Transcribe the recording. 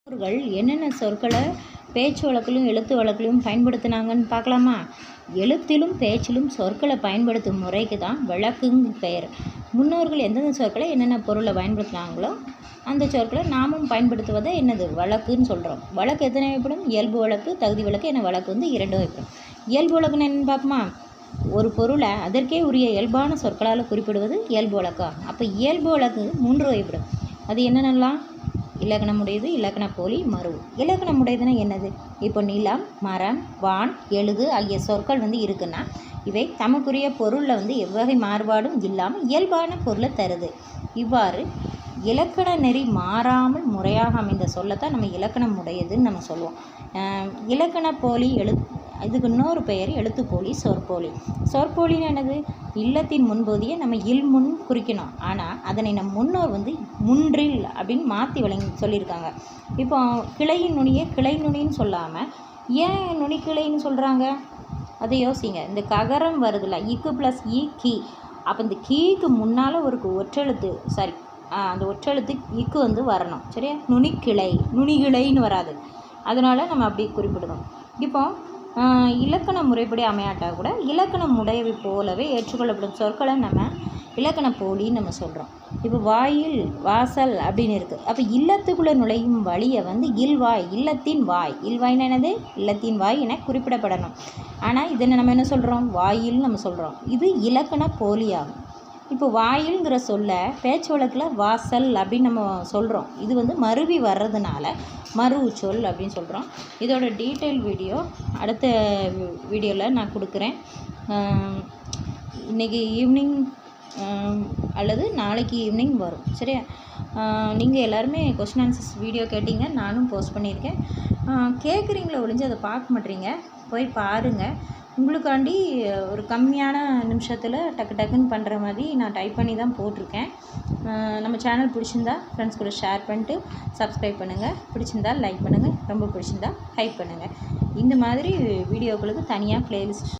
முன்னோர்கள் என்னென்ன சொற்களை பேச்சு வழக்கிலும் எழுத்து வழக்கிலும் பயன்படுத்தினாங்கன்னு பார்க்கலாமா? எழுத்திலும் பேச்சிலும் சொற்களை பயன்படுத்தும் முறைக்கு தான் வழக்குங்க பெயர். முன்னோர்கள் எந்தெந்த சொற்களை என்னென்ன பொருளை பயன்படுத்தினாங்களோ அந்த சொற்களை நாமும் பயன்படுத்துவதை என்னது வழக்குன்னு சொல்கிறோம். வழக்கு எத்தனை வகைப்படும்? இயல்பு வழக்கு, தகுதி வழக்கு என வழக்கு வந்து 2 வகைப்படும். இயல்பு வழக்குன்னு என்னென்னு பார்ப்போமா? ஒரு பொருளை அதற்கே உரிய இயல்பான சொற்களால் குறிப்பிடுவது இயல்பு வழக்கா. அப்போ இயல்பு வழக்கு 3 வகைப்படும். அது என்னென்னலாம்? இலக்கணமுடையது, இலக்கணப்போலி, மருவு. இலக்கணமுடையதுன்னா என்னது? இப்போ நிலம், மரம், வான், எழுது ஆகிய சொற்கள் வந்து இருக்குன்னா இவை தமக்குரிய பொருளில் வந்து எவ்வகை மாறுபாடும் இல்லாமல் இயல்பான பொருளை தருது. இவ்வாறு இலக்கண நெறி மாறாமல் முறையாக அமைந்த சொல்லத்தான் நம்ம இலக்கணம் உடையதுன்னு நம்ம சொல்லுவோம். இலக்கணப்போலி இதுக்கு இன்னொரு பெயர் எழுத்துப்போலி, சொற்போலி. சொற்போலின்னு என்னது? இல்லத்தின் முன்பகுதியை நம்ம முன் குறிக்கணும். ஆனால் அதனை நம் முன்னோர் வந்து முன்றில் அப்படின்னு மாற்றி சொல்லியிருக்காங்க. இப்போ கிளையின் நுனியை கிளை நுனின்னு சொல்லாமல் ஏன் நுனிக்கிளைன்னு சொல்கிறாங்க? அதை யோசிங்க. இந்த ககரம் வருதுல்ல, இக்கு ப்ளஸ் ஈ கீ. அப்போ இந்த கீக்கு முன்னால் ஒரு ஒற்றெழுத்து அந்த ஒற்றெழுத்து இக்கு வந்து வரணும். சரியா? நுனிக்கிளை, நுனிகிளைன்னு வராது. அதனால் நம்ம அப்படி குறிப்பிடணும். இப்போ இலக்கண முறைப்படி அமையாட்டா கூட இலக்கணம் உடையவை போலவே ஏற்றுக்கொள்ளப்படும் சொற்களை நம்ம இலக்கண போலின்னு நம்ம சொல்கிறோம். இப்போ வாயில், வாசல் அப்படின்னு இருக்குது. அப்போ இல்லத்துக்குள்ளே நுழையும் வழியை வந்து இல்வாய், இல்லத்தின் வாய். இல்வாய்னா என்னது? இல்லத்தின் வாய் என குறிப்பிடப்படணும். ஆனால் இதனை நம்ம என்ன சொல்கிறோம்? வாயில்னு நம்ம சொல்கிறோம். இது இலக்கண போலியாகும். இப்போ வாயில்ங்கிற சொல்ல பேச்சு வழக்கில் வாசல் அப்படின்னு நம்ம சொல்கிறோம். இது வந்து மருவி வர்றதுனால மருவு சொல் அப்படின்னு சொல்கிறோம். இதோட டீட்டெயில் வீடியோ அடுத்த வீடியோவில் நான் கொடுக்குறேன். இன்றைக்கி ஈவினிங் அல்லது நாளைக்கு ஈவினிங் வரும். சரியா? நீங்கள் எல்லாருமே கொஸ்டின் ஆன்சர்ஸ் வீடியோ கேட்டீங்க, நானும் போஸ்ட் பண்ணியிருக்கேன். கேட்குறீங்களா ஒழிஞ்சு அதை பார்க்க மாட்டீங்க. போய் பாருங்கள். உங்களுக்காண்டி ஒரு கம்மியான நிமிஷத்தில் டக்குன்னு பண்ணுற மாதிரி நான் டைப் பண்ணி தான் போட்டிருக்கேன். நம்ம சேனல் பிடிச்சிருந்தா ஃப்ரெண்ட்ஸ் கூட ஷேர் பண்ணிட்டு சப்ஸ்கிரைப் பண்ணுங்கள். பிடிச்சிருந்தா லைக் பண்ணுங்கள். ரொம்ப பிடிச்சிருந்தா ஹைப் பண்ணுங்கள். இந்த மாதிரி வீடியோக்களுக்கு தனியாக ப்ளேலிஸ்ட்